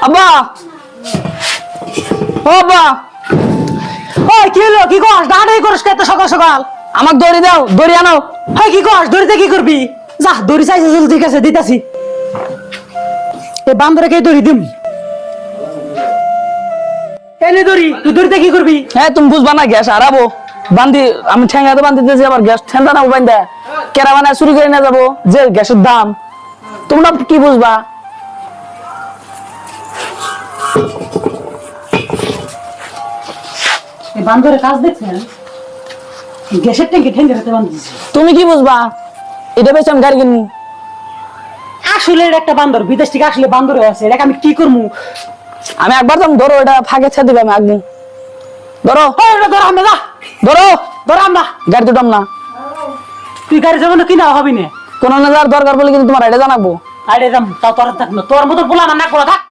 আব্বা ও আব্বা ওই কি হলো? কি কস? ডাঁটাই করিস কে এত সকাল সকাল? আমার দড়ি দাও, দড়ি আনো। হয় কি কস? দড়িতে কি করবি? যা দড়ি চাইছে, ঠিক আছে দিতাছি। এই বান্দরে কে দড়ি দিম? এনে দড়ি, তুই দড়িতে কি করবি? হ্যাঁ তুমি বুঝবা না, গ্যাস হারাবো বান্ধি, আমি ঠেঙ্গাতে বান্ধিতেছি, আবার গ্যাস ঠেঙ্গা না বান্ধা কেরা বানায় চুরি করে নিয়ে যাবো, যে গ্যাসের দাম তোমরা কি বুঝবা? এই বান্দরে কাজ দেখছেন? গ্যাসের ট্যাঙ্কি ঠেঙ্গে রাখতে বান্ধিছে। তুমি কি বুঝবা? এটা বেশ আমি গাড়ি কিনবো। আসলে এটা একটা বান্দর, বিদেশ থেকে আসলে বান্দর আছে, এটাকে আমি কি করবো? আমি একবার তুমি ধরো, এটা ফাঁকে ছেড়ে দিবে, আমি একদিন ধরো ধর আমরা, যা ধরো, ধর আমরা। গাড়ি দুটাম না, তুই গাড়ি যখন কিনা হবি না, কোনো না যার দরকার বলে কিন্তু তোমার এটা জানাবো। আরে যাম তাও তোর থাক না, তোর মতো বলা আমার না করা থাক।